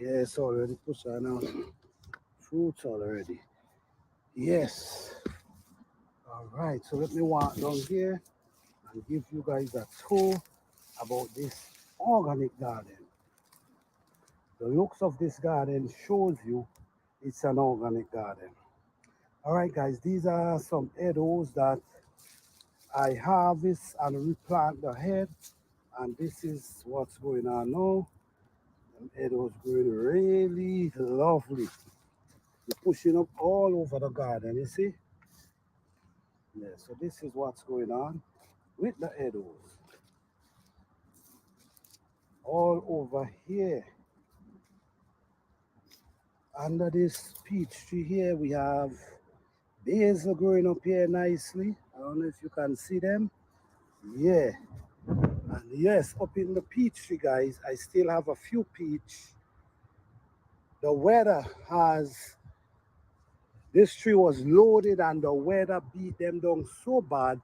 Yes, already push on out. Fruits already. Yes. All right. So let me walk down here and give you guys a tour about this organic garden. The looks of this garden shows you it's an organic garden. All right, guys. These are some edibles that I harvest and replant the head, and this is what's going on now. It was growing really lovely. You're pushing up all over the garden, you see? Yeah, so this is what's going on with the edibles. All over here. Under this peach tree here, we have basil growing up here nicely. I don't know if you can see them. Yeah. And yes, up in the peach tree, guys, I still have a few peach. The weather has This tree was loaded and the weather beat them down so bad,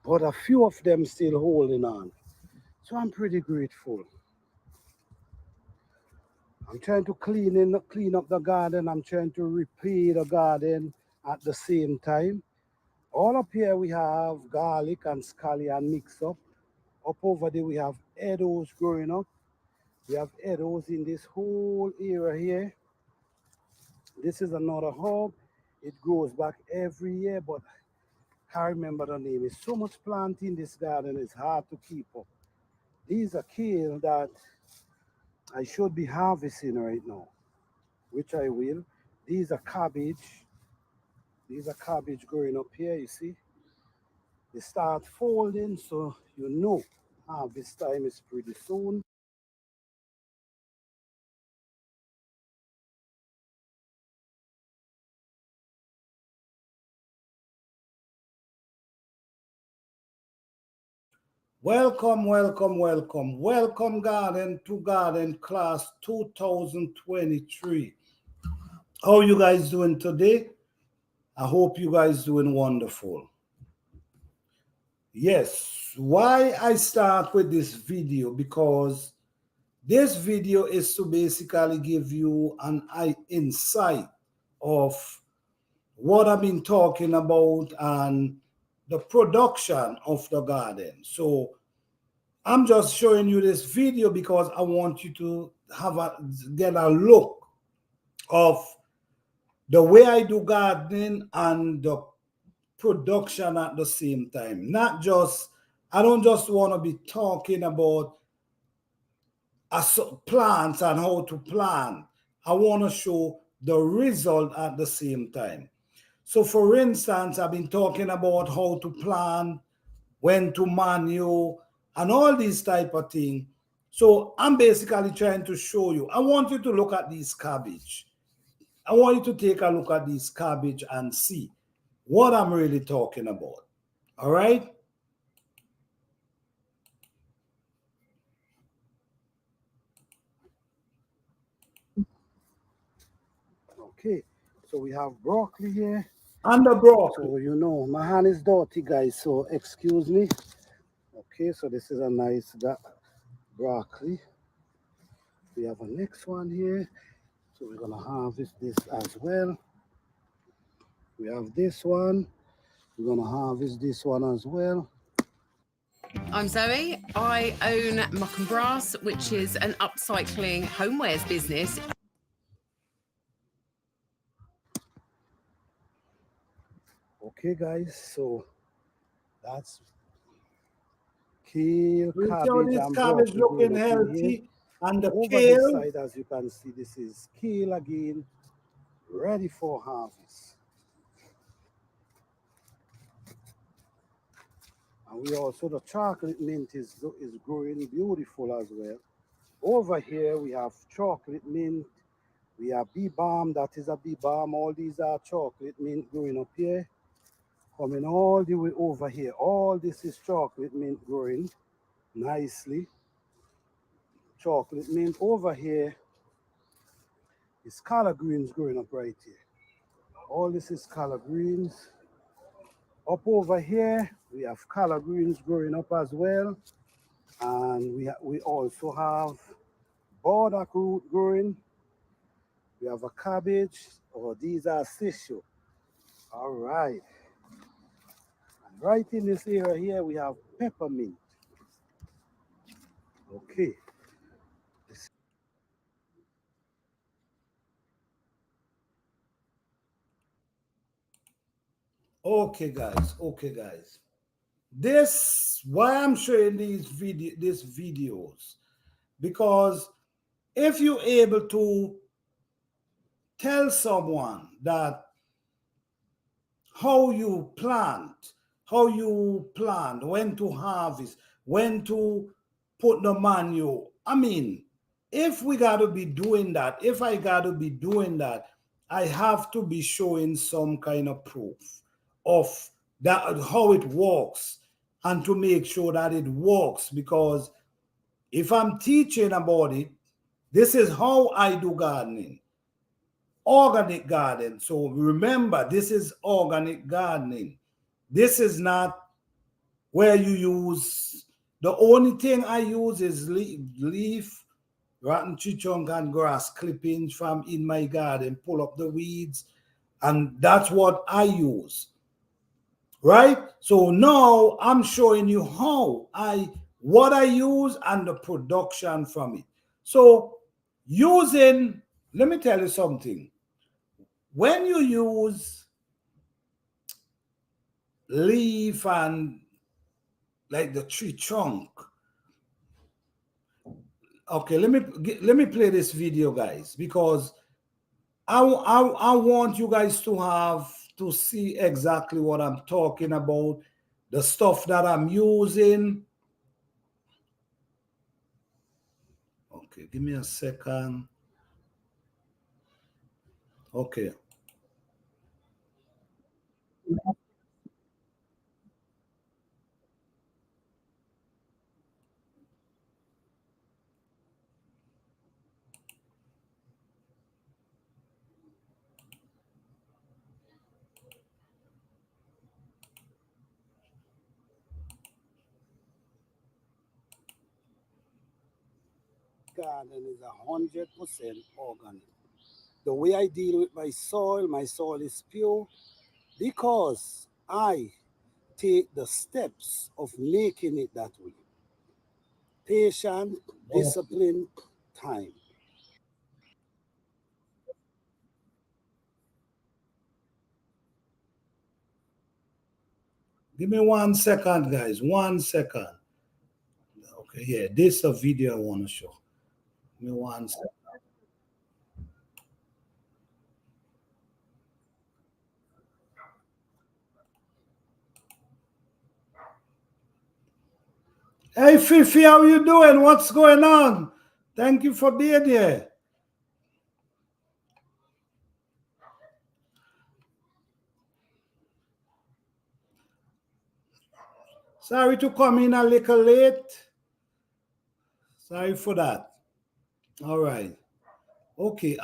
but a few of them still holding on. So I'm pretty grateful. I'm trying to clean up the garden. I'm trying to repair the garden at the same time. All up here we have garlic and scallion mix up. Up over there we have edos growing up. We have edos in this whole area here. This is another herb. It grows back every year, but can't remember the name. It's so much plant in this garden, it's hard to keep up. These are kale that I should be harvesting right now, which I will. These are cabbage. These are cabbage growing up here, you see. They start folding, so you know harvest time is pretty soon. Welcome, welcome, welcome. Welcome, Garden to Garden Class 2023. How you guys doing today? I hope you guys doing wonderful. Yes, why I start with this video? Because this video is to basically give you an insight of what I've been talking about and the production of the garden. So I'm just showing you this video because I want you to get a look of the way I do gardening and the production at the same time. I don't just want to be talking about plants and how to plant. I want to show the result at the same time. So for instance, I've been talking about how to plant, when to manure, and all these type of things. So I'm basically trying to show you. I want you to look at these cabbage. I want you to take a look at these cabbage and see what I'm really talking about. All right? Okay, so we have broccoli here. And the broccoli. So you know, my hand is dirty, guys, so excuse me. Okay, so this is a nice broccoli. We have a next one here. So we're gonna harvest this as well. We have this one. We're gonna harvest this one as well. I'm Zoe. I own Muck and Brass, which is an upcycling homewares business. Okay, guys, so that's kale, cabbage, and cabbage looking healthy. And the over kale, this side, as you can see, this is kale again, ready for harvest. And we also, the chocolate mint is growing beautiful as well. Over here, we have chocolate mint. We have bee balm, that is a bee balm. All these are chocolate mint growing up here. Coming all the way over here. All this is chocolate mint growing nicely. Chocolate mint over here is collard greens growing up right here. All this is collard greens. Up over here, we have collard greens growing up as well. And we also have burdock root growing. We have a cabbage. Oh, these are tissue. All right. And right in this area here, we have peppermint. Okay. Okay, guys. Okay, guys. This why I'm showing these videos, because if you're able to tell someone that how you plant, when to harvest, when to put the manure. I mean, if we got to be doing that, if I got to be doing that, I have to be showing some kind of proof of that, how it works, and to make sure that it works. Because if I'm teaching about it, this is how I do gardening, organic garden. So remember, this is organic gardening. This is not where you use, the only thing I use is leaf, rotten tree trunk, and grass clippings from in my garden, pull up the weeds, and that's what I use. Right? So now I'm showing you what I use and the production from it. So using, let me tell you something. When you use leaf and like the tree trunk, okay, let me play this video, guys, because I want you guys to have to see exactly what I'm talking about, the stuff that I'm using. Okay, give me a second. Okay. Garden is 100% organic. The way I deal with my soil is pure because I take the steps of making it that way. Patience, Oh, discipline, time. give me 1 second, guys. 1 second. Okay, yeah, this is a video I want to show. Give me 1 second. Hey Fifi, how you doing? What's going on? Thank you for being here. Sorry to come in a little late. Sorry for that. All right. Okay.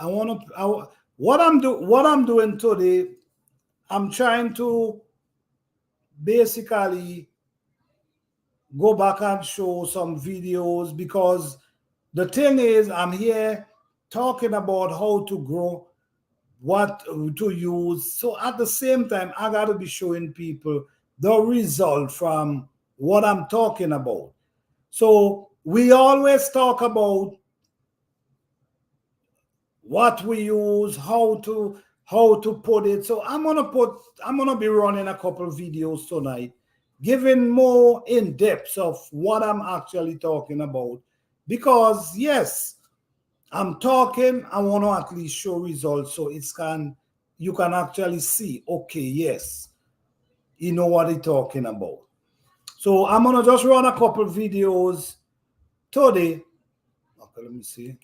What I'm doing today, I'm trying to basically go back and show some videos, because the thing is, I'm here talking about how to grow, what to use. So at the same time, I got to be showing people the result from what I'm talking about. So we always talk about what we use, how to put it. So I'm gonna be running a couple videos tonight, giving more in depth of what I'm actually talking about. Because yes, I'm talking, I want to at least show results, so you can actually see, okay, yes, you know what he's talking about. So I'm gonna just run a couple videos today. Okay, let me see.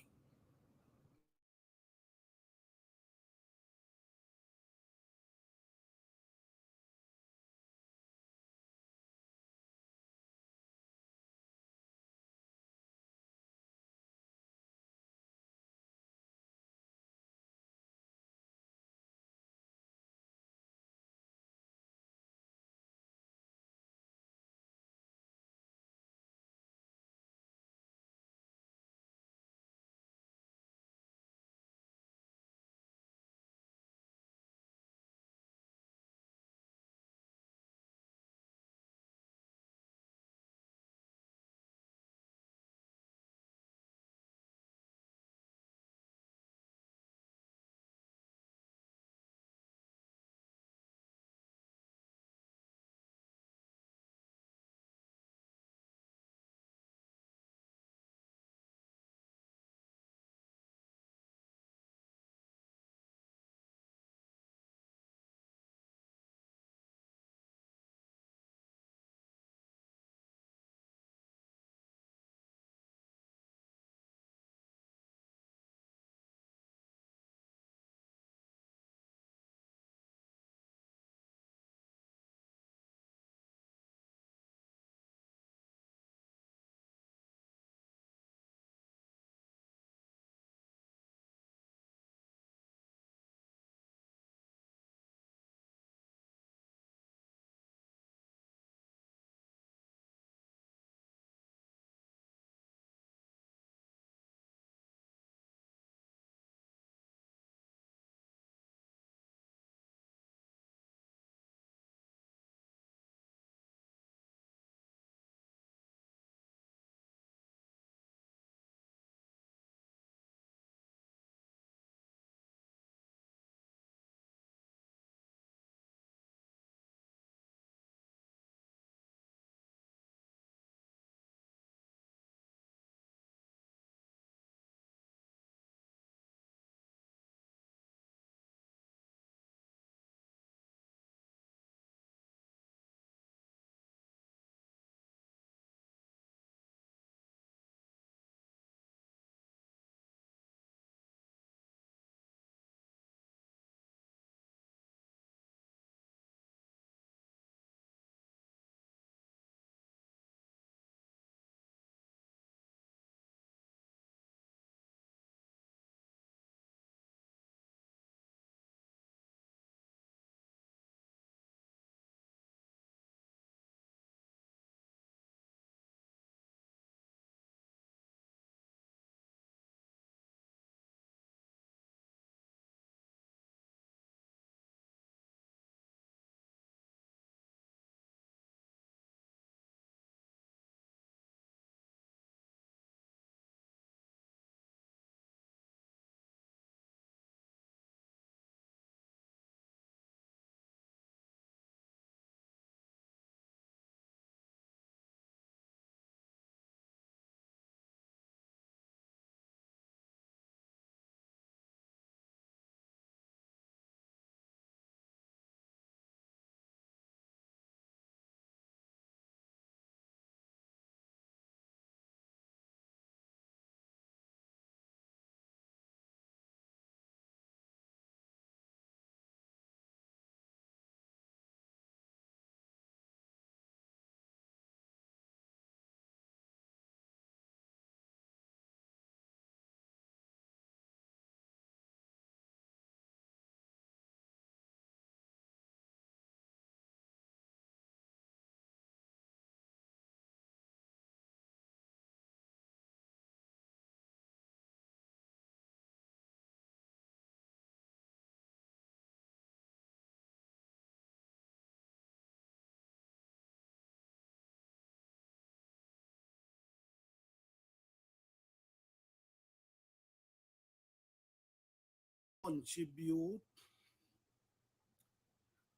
contribute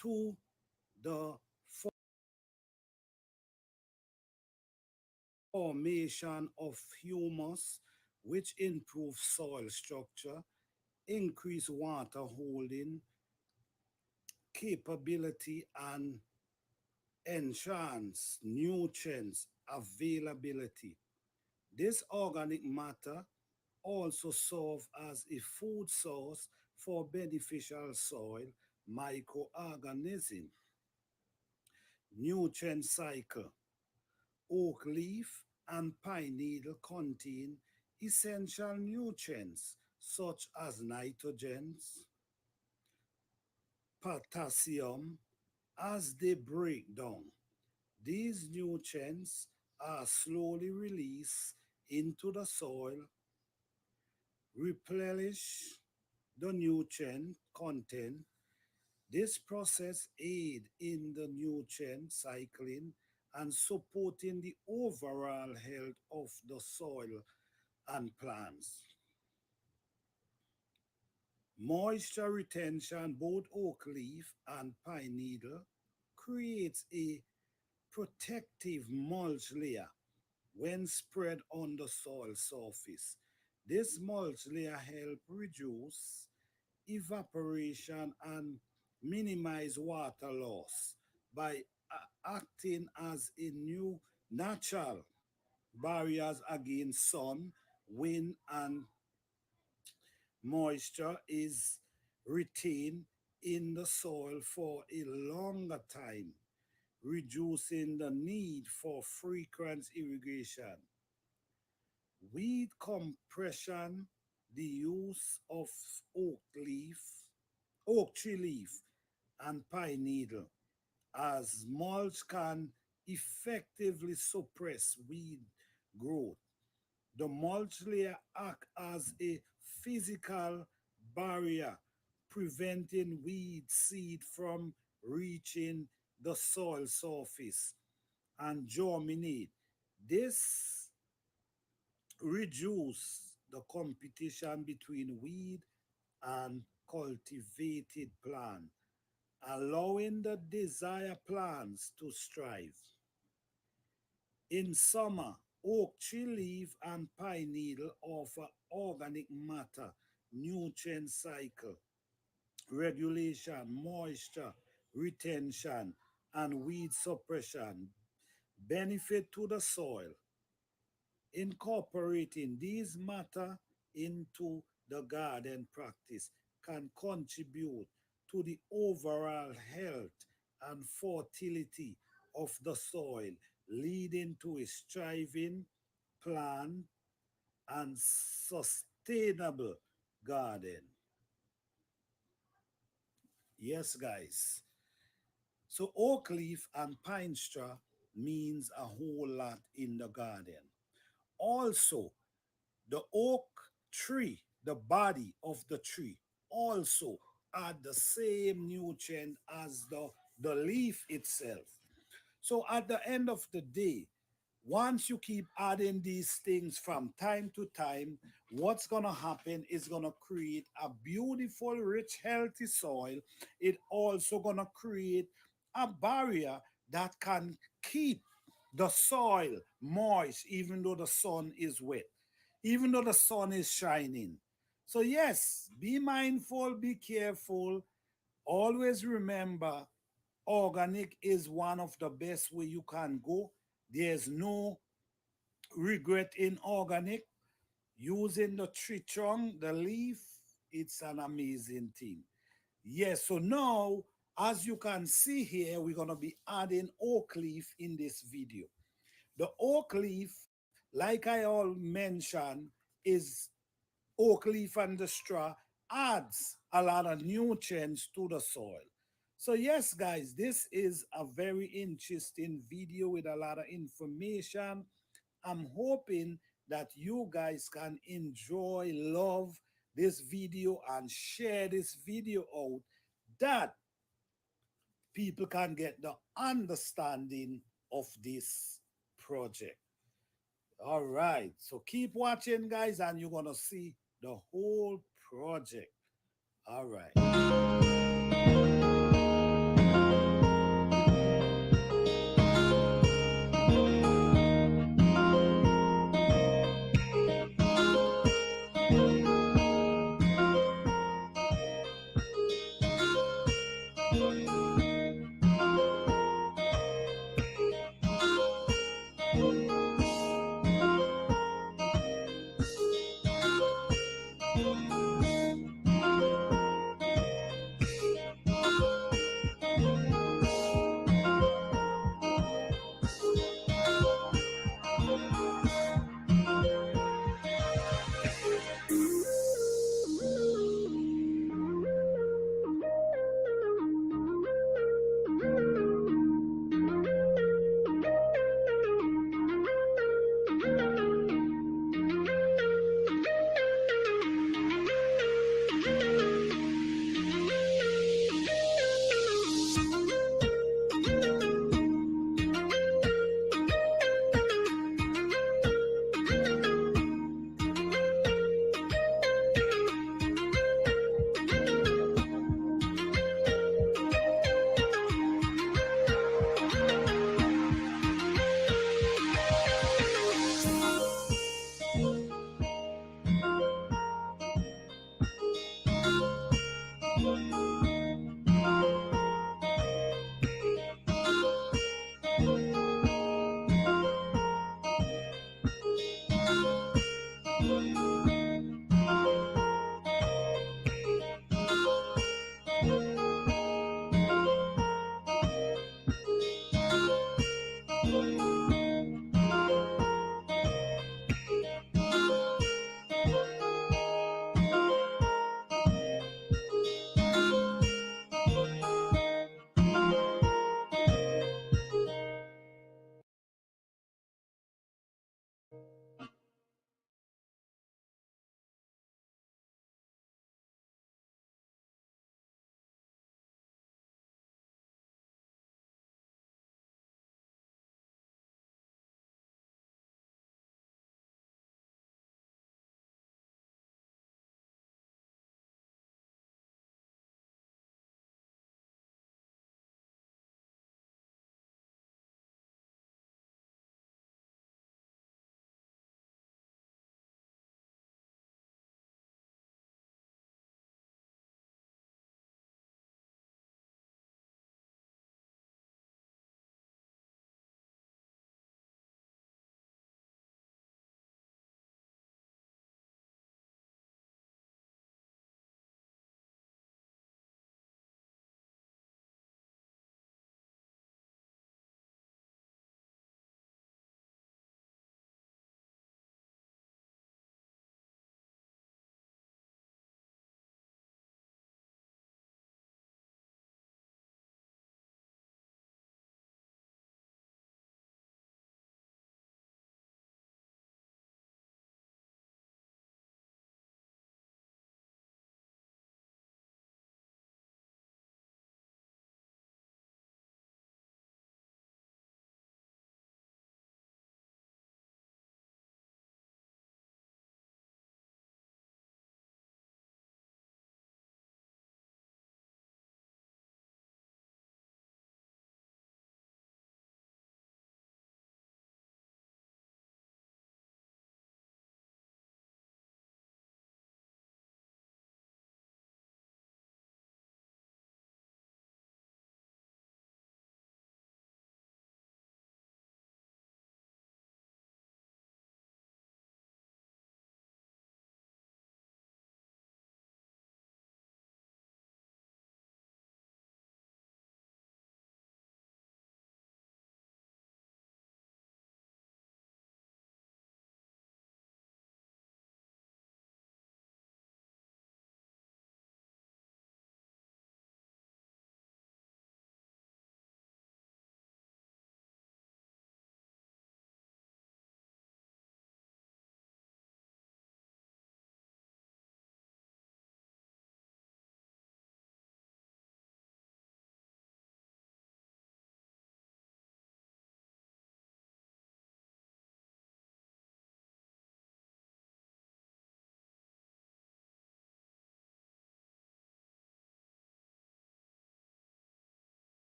to the formation of humus, which improves soil structure, increase water holding capability, and enhance nutrients availability. This organic matter also serve as a food source for beneficial soil microorganisms. Nutrient cycle. Oak leaf and pine needle contain essential nutrients such as nitrogen, potassium. As they break down, these nutrients are slowly released into the soil, replenish the nutrient content. This process aid in the nutrient cycling and supporting the overall health of the soil and plants. Moisture retention, both oak leaf and pine needle, creates a protective mulch layer when spread on the soil surface. This mulch layer helps reduce evaporation and minimize water loss by acting as a new natural barriers against sun, wind, and moisture is retained in the soil for a longer time, reducing the need for frequent irrigation. Weed compression, the use of oak leaf, oak tree leaf, and pine needle as mulch can effectively suppress weed growth. The mulch layer acts as a physical barrier, preventing weed seed from reaching the soil surface and germinate. This reduces the competition between weed and cultivated plant, allowing the desired plants to strive. In summer, oak tree leaf and pine needle offer organic matter, nutrient cycle, regulation, moisture retention, and weed suppression benefit to the soil. Incorporating these matter into the garden practice can contribute to the overall health and fertility of the soil, leading to a thriving plant and sustainable garden. Yes, guys. So oak leaf and pine straw means a whole lot in the garden. Also, the oak tree, the body of the tree, also add the same nutrient as the leaf itself. So at the end of the day, once you keep adding these things from time to time, what's going to happen is going to create a beautiful, rich, healthy soil. It also going to create a barrier that can keep the soil moist even though the sun is wet, even though the sun is shining. So yes, be mindful, be careful. Always remember, organic is one of the best way you can go. There's no regret in organic. Using the tree trunk, the leaf, it's an amazing thing. Yes, so now, as you can see here, we're going to be adding oak leaf in this video. The oak leaf, like I all mentioned, is oak leaf and the straw adds a lot of nutrients to the soil. So yes, guys, this is a very interesting video with a lot of information. I'm hoping that you guys can enjoy, love this video and share this video out, that people can get the understanding of this project. All right, so keep watching, guys, and you're gonna see the whole project. All right.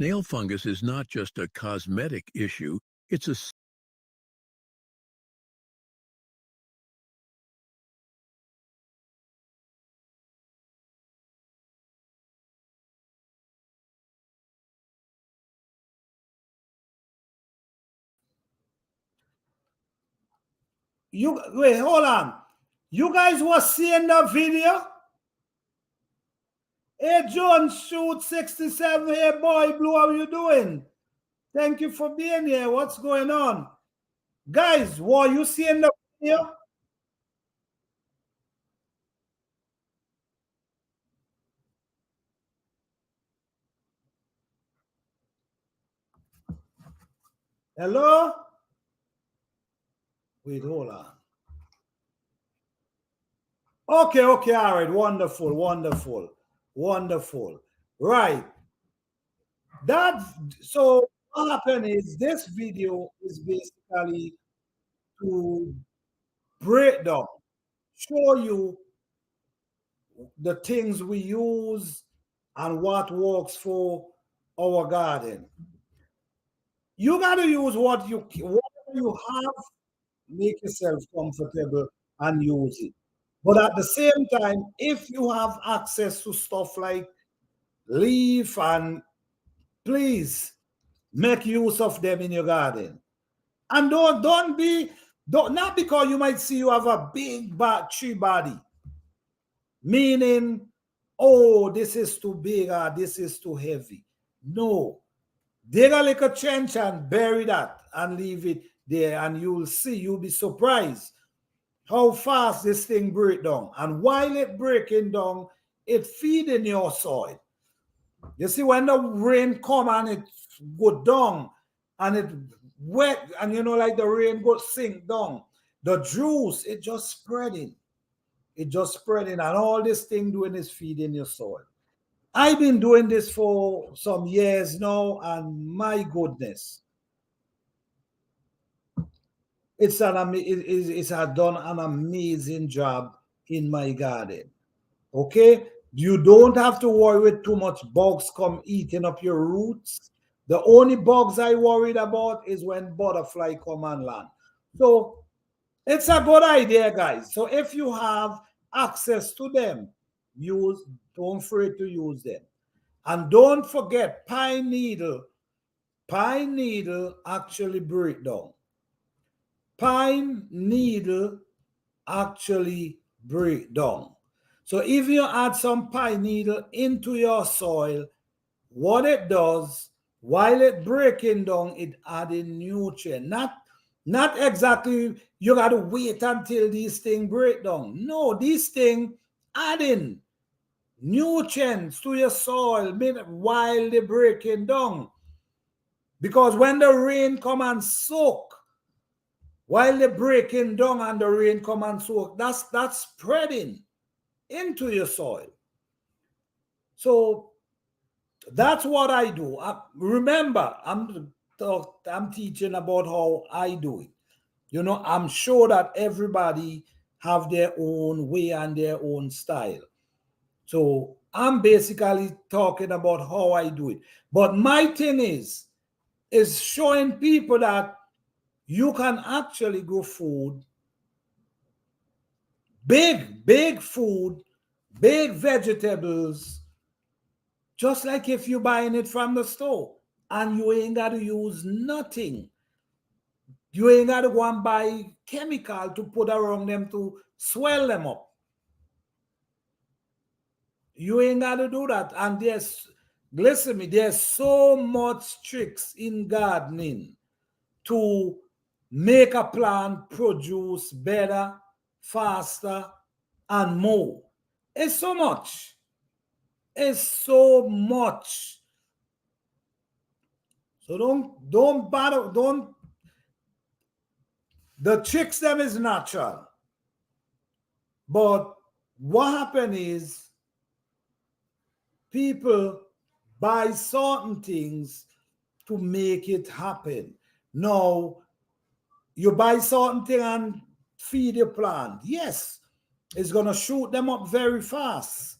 Snail fungus is not just a cosmetic issue, it's a You wait, hold on. You guys were seeing the video? Hey, John Shoot 67. Hey, boy, Blue, how you doing? Thank you for being here. What's going on? Guys, were you seeing the video? Hello? Wait, hold on. Okay, okay, all right. Wonderful, wonderful, wonderful. Right. That so what happened is this video is basically to break down, show you the things we use and what works for our garden. You got to use what you have, make yourself comfortable and use it. But at the same time, if you have access to stuff like leaf, and please make use of them in your garden. And don't not because you might see you have a big tree body, meaning, oh, this is too big or this is too heavy. No. Dig a little trench and bury that and leave it there, and you'll see, you'll be surprised how fast this thing break down. And while it breaking down, it feeding your soil. You see, when the rain come and it go down and it wet, and you know, like the rain go sink down, the juice, it just spreading. It just spreading, and all this thing doing is feeding your soil. I've been doing this for some years now, and my goodness, it's done an amazing job in my garden. Okay, you don't have to worry with too much bugs come eating up your roots. The only bugs I worried about is when butterfly come and land. So it's a good idea, guys. So if you have access to them, don't afraid to use them. And don't forget, pine needle actually break down. Pine needle actually break down. So if you add some pine needle into your soil, what it does, while it breaking down, it adding nutrient. Not exactly you got to wait until these things break down. No, these things adding nutrients to your soil while they're breaking down. Because when the rain come and soak, while they're breaking down and the rain come and soak, that's spreading into your soil. So that's what I do. Remember, I'm teaching about how I do it. You know, I'm sure that everybody have their own way and their own style. So I'm basically talking about how I do it. But my thing is showing people that you can actually grow food, big food, big vegetables, just like if you're buying it from the store, and you ain't got to use nothing. You ain't got to go and buy chemical to put around them to swell them up. You ain't got to do that. And listen to me, there's so much tricks in gardening to make a plant produce better, faster, and more. It's so much. It's so much. So don't bother, the tricks them is natural. But what happened is people buy certain things to make it happen. Now, you buy certain thing and feed your plant. Yes, it's going to shoot them up very fast.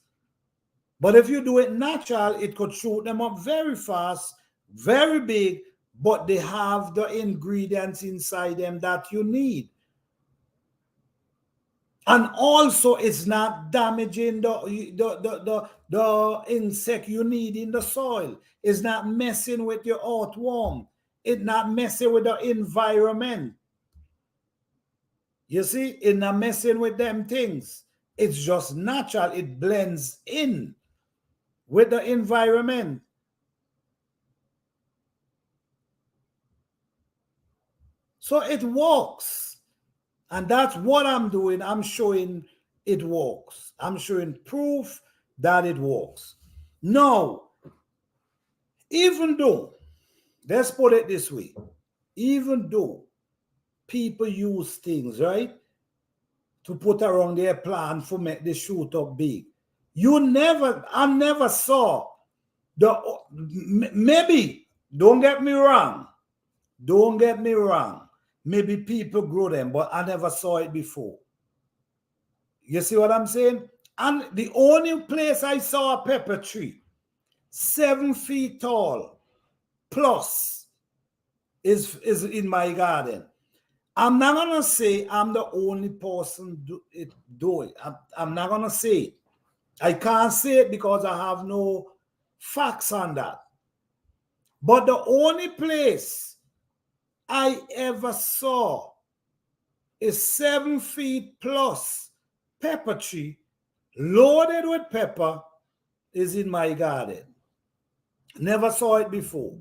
But if you do it natural, it could shoot them up very fast very big, but they have the ingredients inside them that you need. And also, it's not damaging the insect you need in the soil. It's not messing with your earthworm. It's not messing with the environment. You see, it's not messing with them things. It's just natural. It blends in with the environment. So it works. And that's what I'm doing. I'm showing it works. I'm showing proof that it works. Now, even though, let's put it this way, even though people use things, right, to put around their plant for make the shoot up big, I never saw maybe, don't get me wrong, maybe people grow them, but I never saw it before. You see what I'm saying? And the only place I saw a pepper tree 7 feet tall plus is in my garden. I'm not gonna say I'm the only person do it. I'm not gonna say it. I can't say it because I have no facts on that. But the only place I ever saw is 7 feet plus pepper tree loaded with pepper is in my garden. Never saw it before.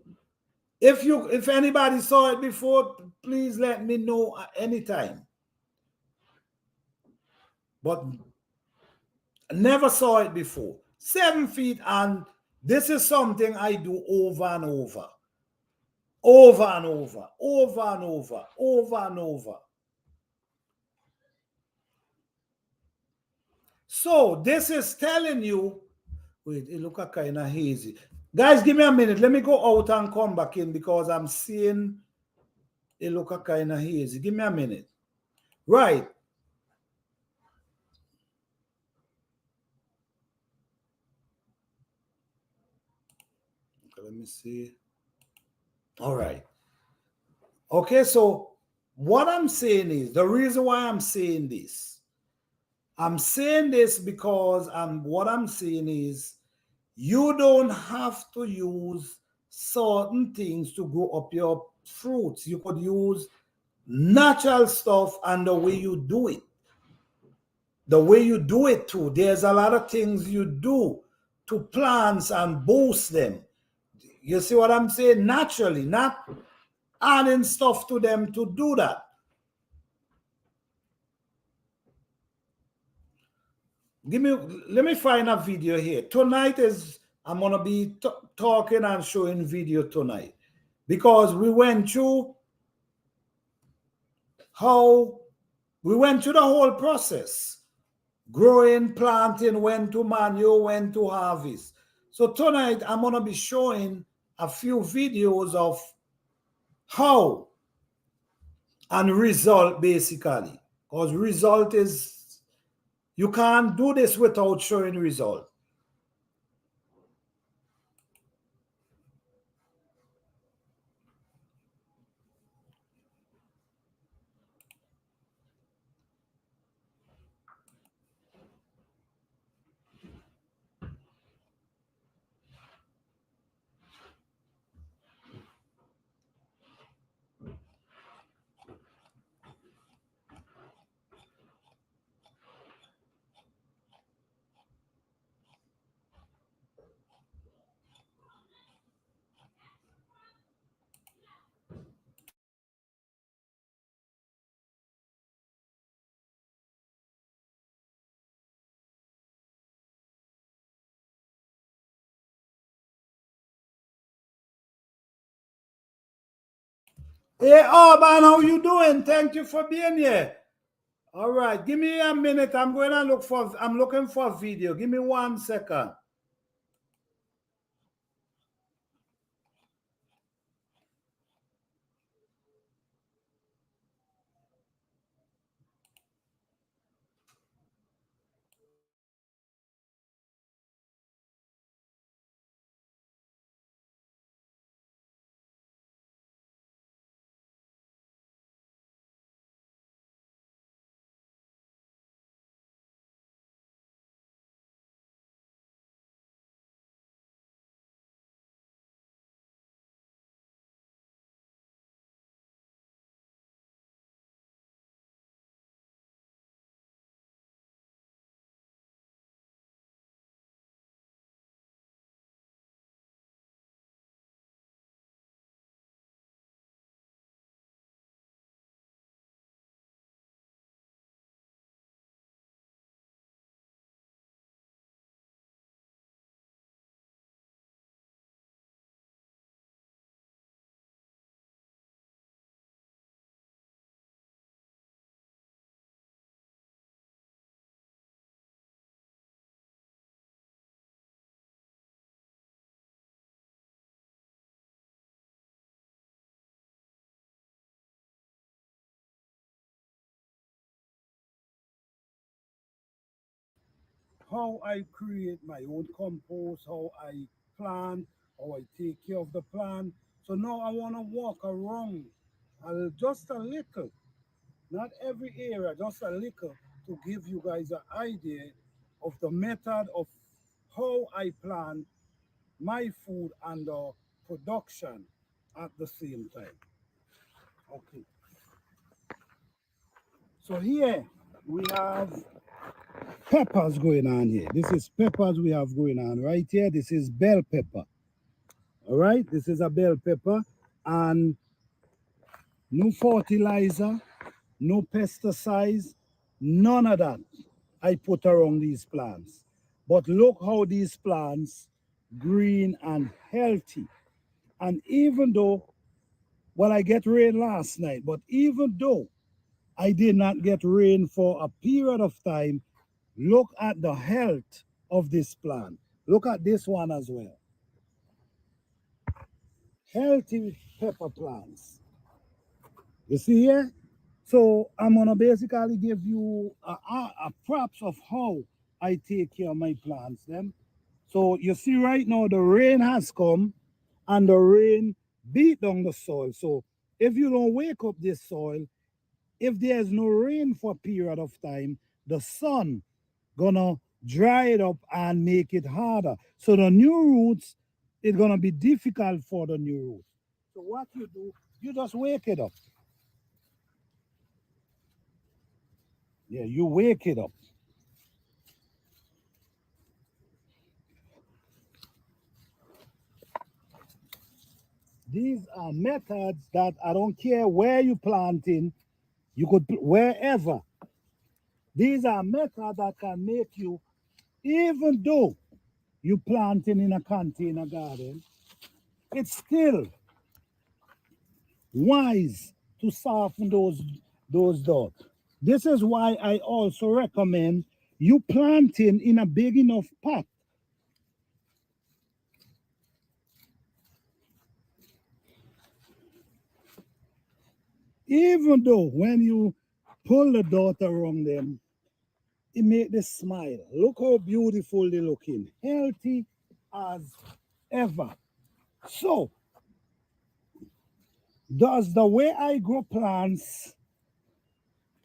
If anybody saw it before, please let me know at any time. But never saw it before. 7 feet, and this is something I do over and over. Over and over, over and over, over and over. So this is telling you, wait, it look kind of hazy. Guys, give me a minute. Let me go out and come back in because I'm seeing it look kind of hazy. Give me a minute. Right. Okay, let me see. All right. Okay, so what I'm saying is, the reason why I'm saying this because what I'm saying is you don't have to use certain things to grow up your fruits. You could use natural stuff, and the way you do it. The way you do it too. There's a lot of things you do to plants and boost them. You see what I'm saying? Naturally, not adding stuff to them to do that. Let me find a video here. Tonight I'm gonna be talking and showing video tonight because we went through the whole process. Growing, planting, when to manure, when to harvest. So tonight I'm gonna be showing a few videos of how and result basically. Because result is, you can't do this without showing result. Hey Urban, how you doing? Thank you for being here. All right, give me a minute. I'm looking for a video. Give me 1 second. how I create my own compost, how I plant, how I take care of the plant. So now I want to walk around just a little, not every area, just a little, to give you guys an idea of the method of how I plant my food and the production at the same time. Okay. So here we have peppers going on here. This is peppers we have going on right here. This is bell pepper. All right, this is a bell pepper, and no fertilizer, no pesticides, none of that I put around these plants. But look how these plants green and healthy. And even though, well, I get rain last night, but even though I did not get rain for a period of time, look at the health of this plant. Look at this one as well. Healthy pepper plants. You see here? So I'm gonna basically give you a props of how I take care of my plants. Them. So you see right now the rain has come and the rain beat down the soil. So if you don't wake up this soil, if there's no rain for a period of time, the sun gonna dry it up and make it harder. So the new roots, it's gonna be difficult for the new roots. So what you do, you just wake it up. Yeah, you wake it up. These are methods that I don't care where you planting, you could wherever. These are methods that can make you, even though you planting in a container garden, it's still wise to soften those dots. This is why I also recommend you planting in a big enough pot. Even though when you pull the dot around them, it make them smile. Look how beautiful they looking, healthy as ever. So, does the way I grow plants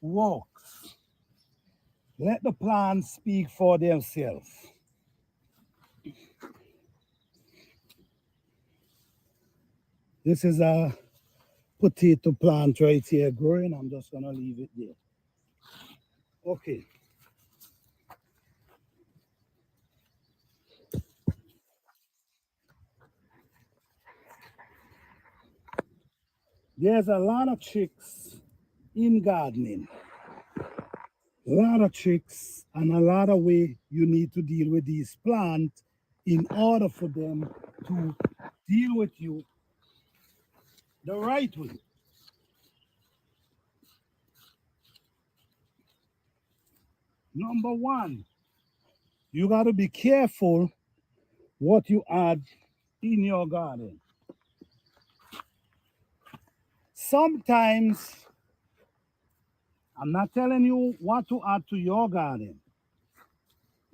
work? Let the plants speak for themselves. This is a potato plant right here growing. I'm just gonna leave it there. Okay. There's a lot of tricks in gardening. A lot of tricks and a lot of way you need to deal with these plants in order for them to deal with you the right way. Number one, you got to be careful what you add in your garden. Sometimes, I'm not telling you what to add to your garden,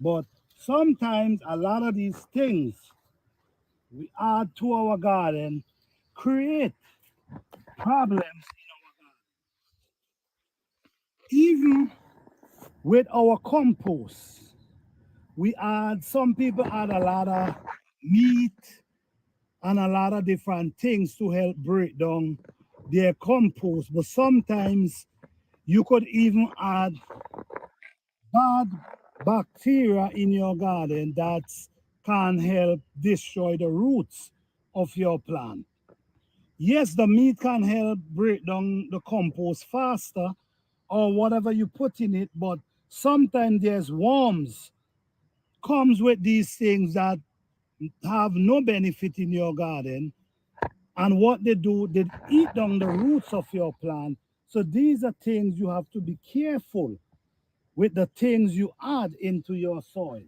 but sometimes a lot of these things we add to our garden create problems. Even with our compost, we add, some people add a lot of meat and a lot of different things to help break down their compost. But sometimes you could even add bad bacteria in your garden that can help destroy the roots of your plant. Yes, the meat can help break down the compost faster or whatever you put in it, but sometimes there's worms comes with these things that have no benefit in your garden. And what they do, they eat down the roots of your plant. So these are things you have to be careful with, the things you add into your soil.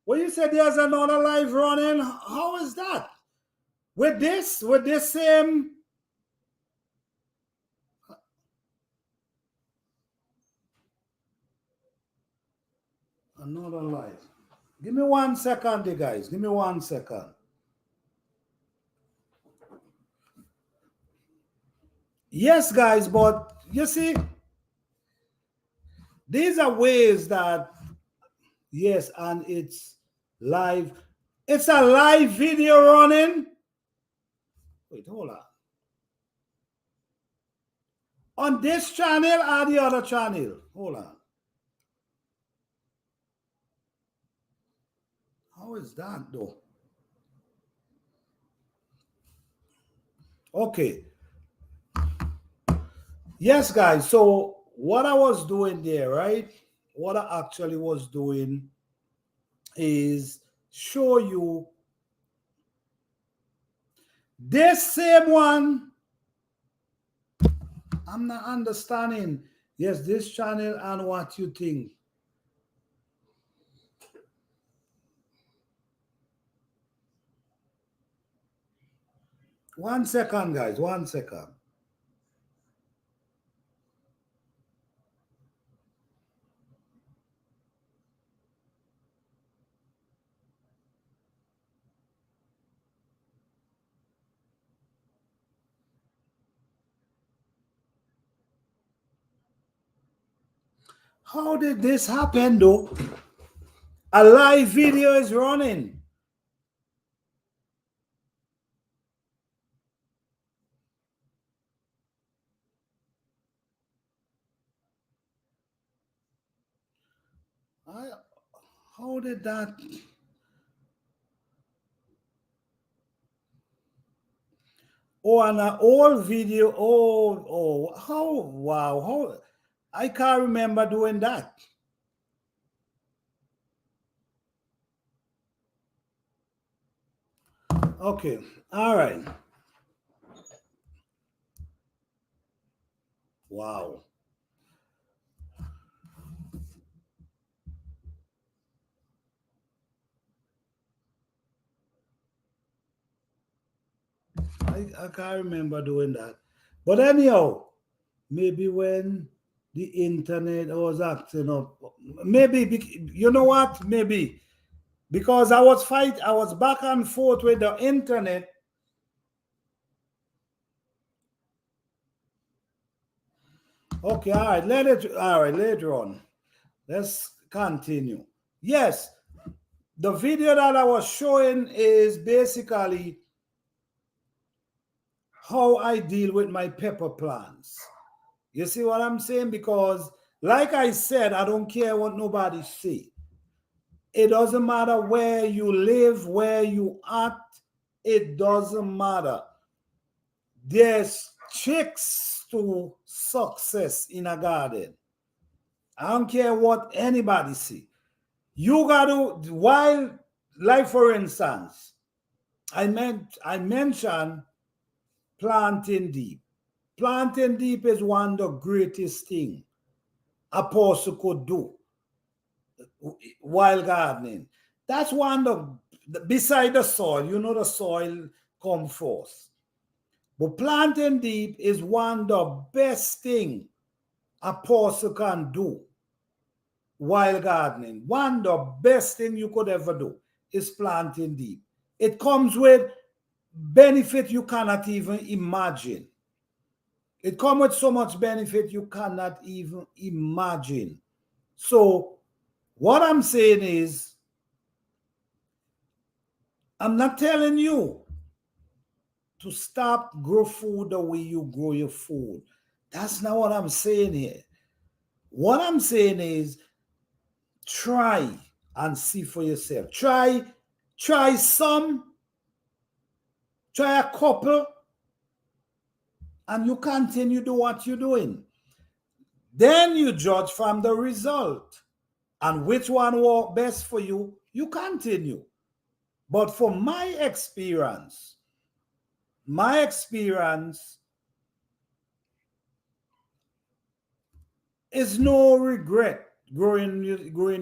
Well, you said there's another live running. How is that? With this same. Another live. Give me 1 second, you guys. Give me 1 second. Yes, guys, but you see, these are ways that, yes, and it's live. It's a live video running. Wait, hold on. On this channel or the other channel? Hold on. How is that though? Okay. Yes, guys. So what I was doing there, right? What I actually was doing is show you this same one. I'm not understanding. Yes, this channel and what you think. One second, guys. 1 second. How did this happen though? A live video is running. How did that? Oh, and an old video. How? Wow. How? I can't remember doing that. Okay. All right. Wow. I can't remember doing that. But anyhow, maybe when the internet was acting up, maybe, you know what? Maybe because I was back and forth with the internet. Okay, all right, later on. Let's continue. Yes, the video that I was showing is basically how I deal with my pepper plants. You see what I'm saying? Because like I said, I don't care what nobody say. It doesn't matter where you live, where you at, it doesn't matter. There's tricks to success in a garden. I don't care what anybody say. You gotta, while, like for instance, I mentioned planting deep. Planting deep is one of the greatest thing a person could do while gardening. That's one of beside the soil, you know the soil come first. But planting deep is one of the best thing a person can do while gardening. One of the best thing you could ever do is planting deep. It comes with benefit you cannot even imagine. It comes with so much benefit you cannot even imagine. So what I'm saying is, I'm not telling you to stop grow food the way you grow your food. That's not what I'm saying here. What I'm saying is try and see for yourself. Try some, try a couple, and you continue to what you're doing. Then you judge from the result. And which one worked best for you, you continue. But for my experience is no regret growing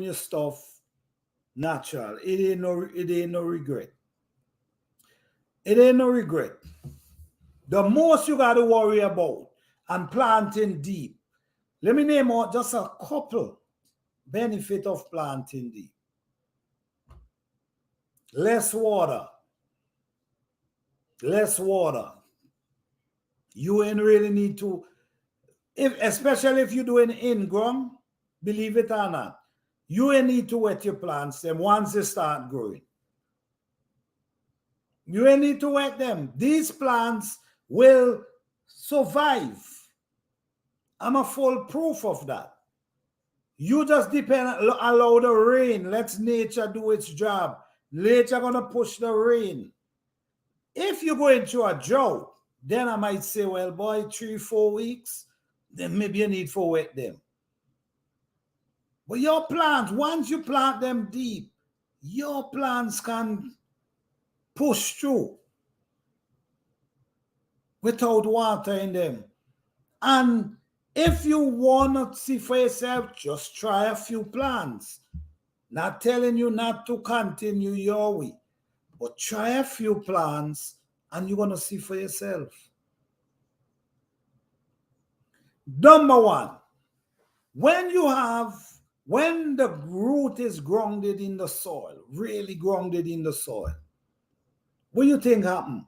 your stuff natural. It ain't no regret. It ain't no regret. The most you got to worry about and planting deep. Let me name out just a couple benefit of planting deep. Less water. Less water. You ain't really need to, especially if you're doing in-ground, believe it or not, you ain't need to wet your plants them once they start growing. You ain't need to wet them. These plants will survive. I'm a full proof of that. You just depend, allow the rain. Let nature do its job. Nature gonna push the rain. If you go into a drought, then I might say, well, boy, 3-4 weeks, then maybe you need to wet them. But your plants, once you plant them deep, your plants can push through without water in them. And if you want to see for yourself, just try a few plants. Not telling you not to continue your way, but try a few plants and you're going to see for yourself. Number one, when the root is grounded in the soil, really grounded in the soil, what do you think happens?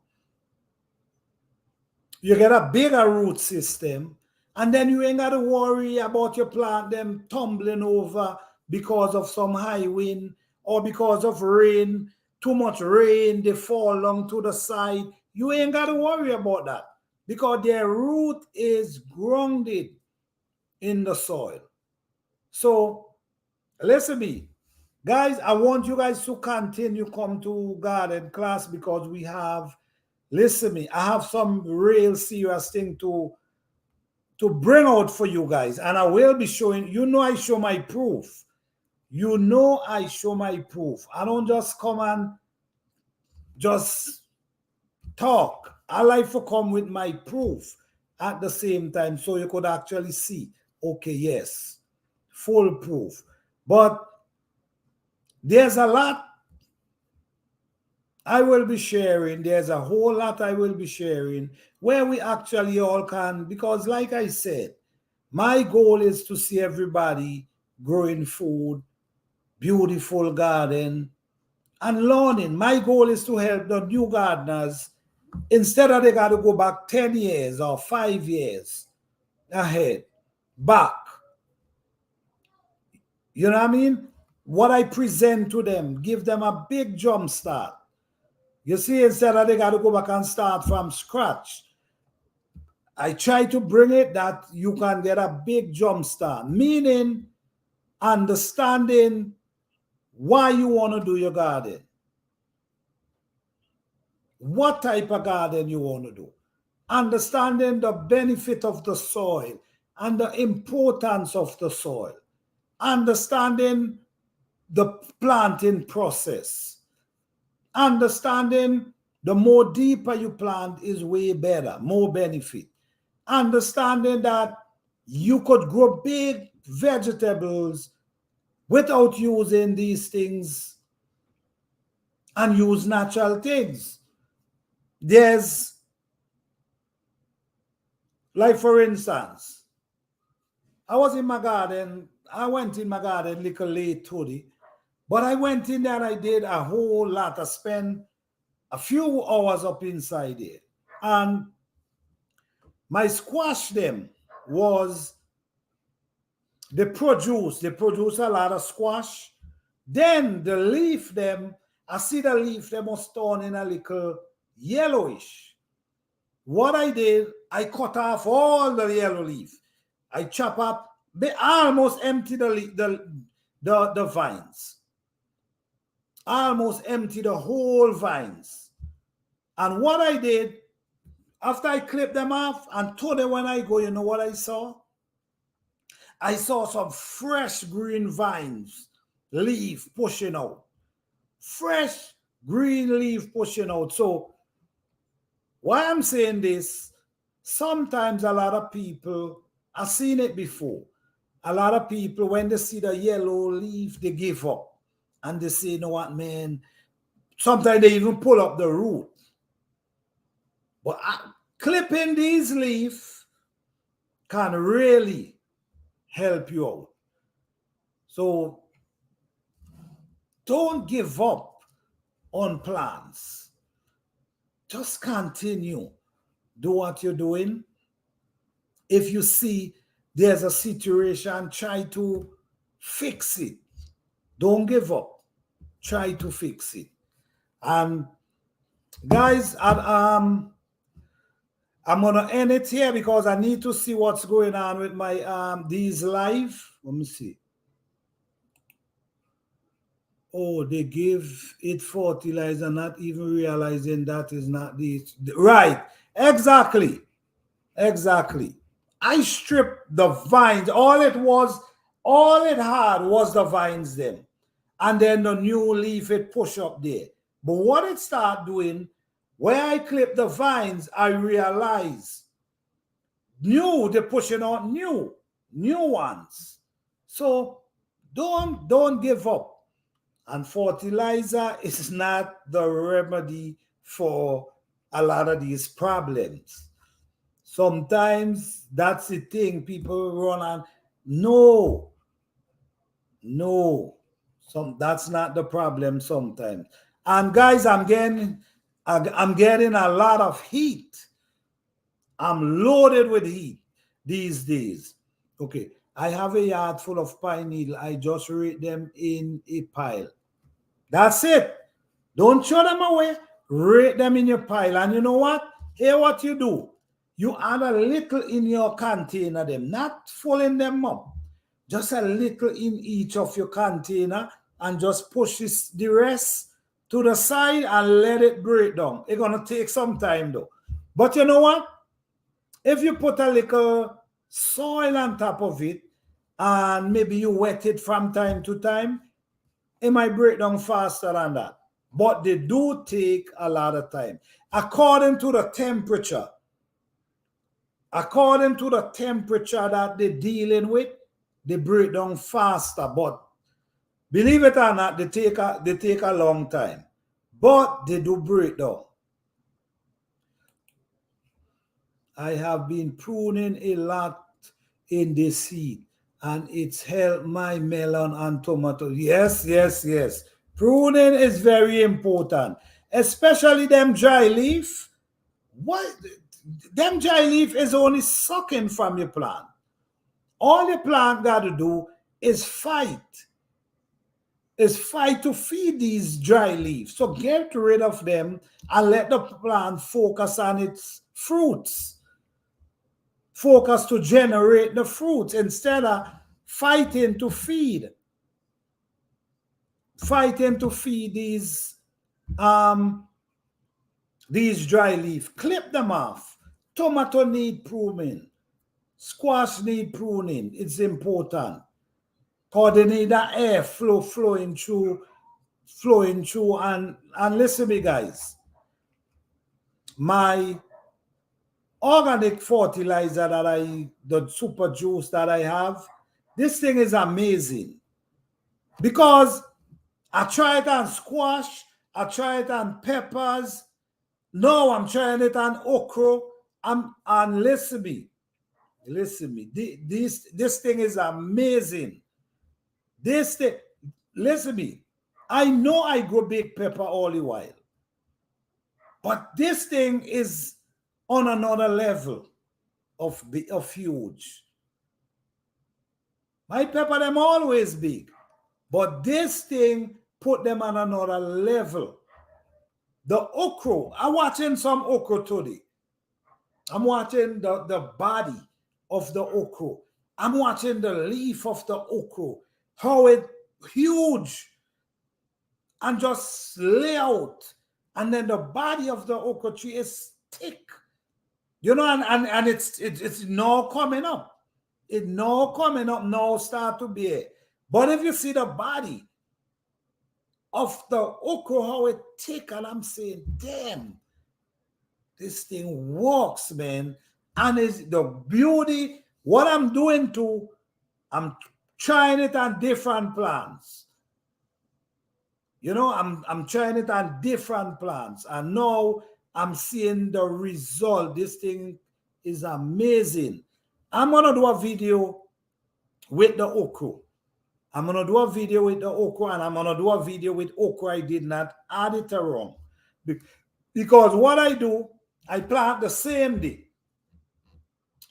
You get a bigger root system, and then you ain't got to worry about your plant them tumbling over because of some high wind or because of rain, too much rain, they fall along to the side. You ain't got to worry about that because their root is grounded in the soil. So listen to me, guys. I want you guys to continue come to garden class because we have, listen to me, I have some real serious thing to bring out for you guys, and I will be showing. I show my proof. I show my proof. I don't just come and just talk. I like to come with my proof at the same time so you could actually see, okay, yes, full proof. But there's a lot I will be sharing. There's a whole lot I will be sharing where we actually all can, because like I said, my goal is to see everybody growing food, beautiful garden, and learning. My goal is to help the new gardeners instead of they got to go back 10 years or 5 years ahead, back. You know what I mean? What I present to them, give them a big jump start. You see, instead of they got to go back and start from scratch, I try to bring it that you can get a big jump start, meaning understanding why you want to do your garden, what type of garden you want to do, understanding the benefit of the soil and the importance of the soil, understanding the planting process, understanding the more deeper you plant is way better, more benefit, understanding that you could grow big vegetables without using these things and use natural things. There's, like for instance, I went in my garden a little late today, but I went in there and I did a whole lot. I spent a few hours up inside there. And my squash them was, they produce a lot of squash. Then the leaf them, I see the leaf them was turning a little yellowish. What I did, I cut off all the yellow leaf. I chop up, they almost empty the vines. Almost empty the whole vines. And what I did, after I clipped them off and told them when I go, you know what I saw? I saw some fresh green vines, leaf pushing out. Fresh green leaf pushing out. So why I'm saying this, sometimes a lot of people, I've seen it before. A lot of people, when they see the yellow leaf, they give up. And they say, you know what, man, sometimes they even pull up the root. But clipping these leaves can really help you out. So don't give up on plans. Just continue. Do what you're doing. If you see there's a situation, try to fix it. Don't give up. Try to fix it. And guys, I'm gonna end it here because I need to see what's going on with my these live. Let me see. Oh, they give it fertilizer, not even realizing that is not the right. Exactly. I stripped the vines. All it had was the vines then. And then the new leaf it push up there. But what it start doing, where I clip the vines, I realize they're pushing out new ones. So don't give up. And fertilizer is not the remedy for a lot of these problems. Sometimes that's the thing people run on. No. That's not the problem sometimes. And guys, I'm getting a lot of heat. I'm loaded with heat these days. Okay, I have a yard full of pine needle. I just rate them in a pile. That's it. Don't throw them away. Rate them in your pile. And you know what? Here what you do. You add a little in your container them, not filling them up. Just a little in each of your container and just push the rest to the side and let it break down. It's going to take some time though. But you know what? If you put a little soil on top of it and maybe you wet it from time to time, it might break down faster than that. But they do take a lot of time. According to the temperature that they're dealing with, they break down faster. But believe it or not, they take a long time. But they do break down. I have been pruning a lot in this seed, and it's helped my melon and tomato. Yes. Pruning is very important, especially them dry leaf. What? Them dry leaf is only sucking from your plant. All your plant got to do is fight to feed these dry leaves. So get rid of them and let the plant focus on its fruits. Focus to generate the fruits instead of fighting to feed these dry leaf. Clip them off. Tomato need pruning. Squash need pruning. It's important. Because they need that air flowing through. And listen to me, guys. My organic fertilizer the super juice that I have, this thing is amazing. Because I tried it on squash, I tried it on peppers. Now I'm trying it on okra. And listen to me. This thing is amazing. This thing, listen to me. I know I grow big pepper all the while, but this thing is on another level of huge. My pepper them always big, but this thing put them on another level. The okra, I'm watching some okra today. I'm watching the body of the okra. I'm watching the leaf of the okra, how it huge and just lay out. And then the body of the okra tree is thick. You know, and it's now coming up. It's now coming up, now start to be. But if you see the body of the okra, how it thick, and I'm saying, damn, this thing works, man. And it's the beauty. What I'm doing too, I'm trying it on different plants. You know, I'm trying it on different plants, and now I'm seeing the result. This thing is amazing. I'm gonna do a video with the okra. I'm gonna do a video with the okra, and I'm gonna do a video with okra. I did not add it wrong. Because what I do, I plant the same day.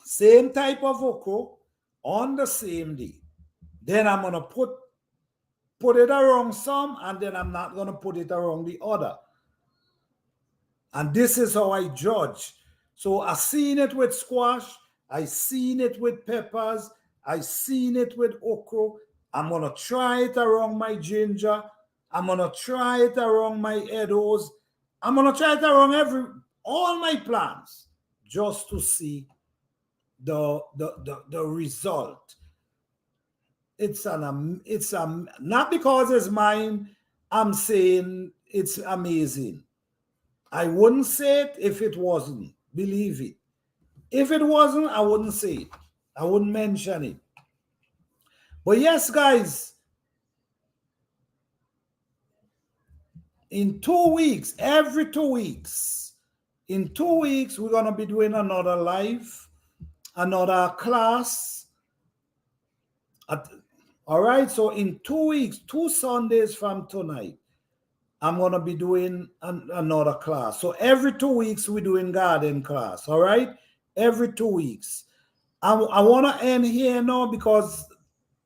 Same type of okra on the same day. Then I'm gonna put it around some, and then I'm not gonna put it around the other. And this is how I judge. So I seen it with squash, I seen it with peppers, I seen it with okra. I'm gonna try it around my ginger. I'm gonna try it around my edos. I'm gonna try it around all my plants just to see the result. It's not because it's mine, I'm saying it's amazing. I wouldn't say it if it wasn't. Believe it. If it wasn't, I wouldn't say it. I wouldn't mention it. But yes, guys, in 2 weeks, every 2 weeks, in 2 weeks, we're going to be doing another live, another class. All right, so in 2 weeks, 2 Sundays from tonight, I'm going to be doing another class. So every 2 weeks, we're doing garden class, all right? Every 2 weeks. I want to end here now because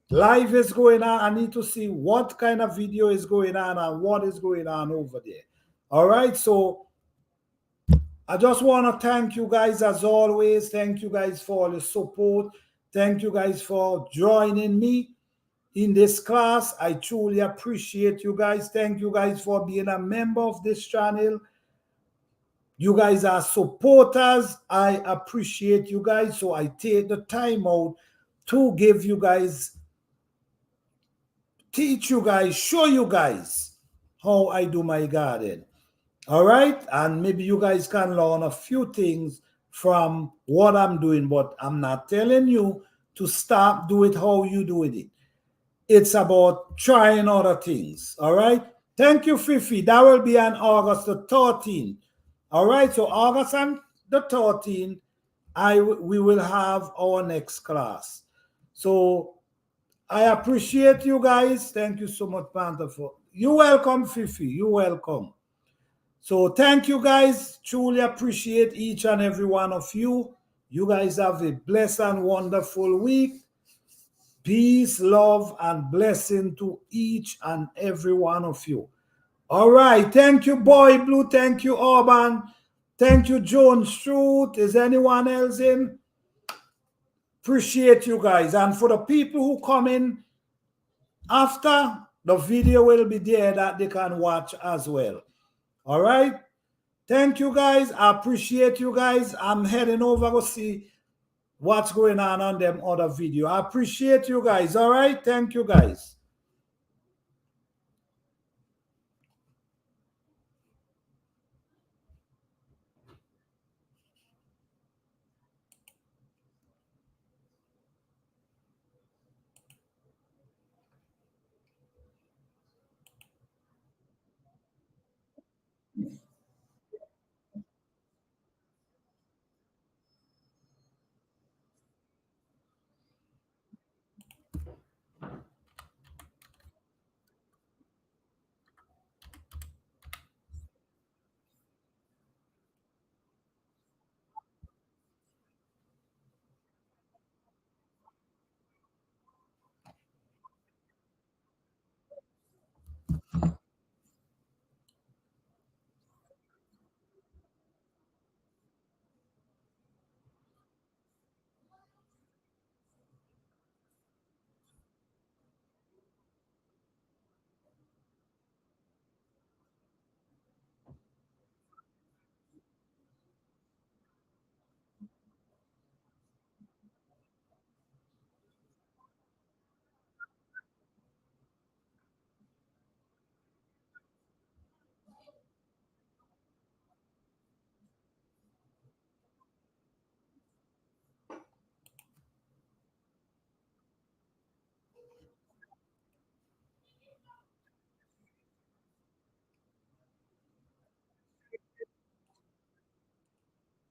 live is going on. I need to see what kind of video is going on and what is going on over there. All right, so I just want to thank you guys as always. Thank you guys for all the support. Thank you guys for joining me in this class. I truly appreciate you guys. Thank you guys for being a member of this channel. You guys are supporters. I appreciate you guys. So I take the time out to give you guys, teach you guys, show you guys how I do my garden. All right? And maybe you guys can learn a few things from what I'm doing, but I'm not telling you to stop doing it how you doing it. It's about trying other things. All right? Thank you, Fifi. That will be on August the 13th. All right? So August and the 13th, we will have our next class. So I appreciate you guys. Thank you so much, Panther. You're welcome, Fifi. You're welcome. So thank you guys. Truly appreciate each and every one of you. You guys have a blessed and wonderful week. Peace, love, and blessing to each and every one of you. All right. Thank you, Boy Blue. Thank you, Auburn. Thank you, Jones Truth. Is anyone else in? Appreciate you guys. And for the people who come in after, the video will be there that they can watch as well. All right. Thank you guys. I appreciate you guys. I'm heading over to see what's going on them other video. I appreciate you guys. All right. Thank you guys.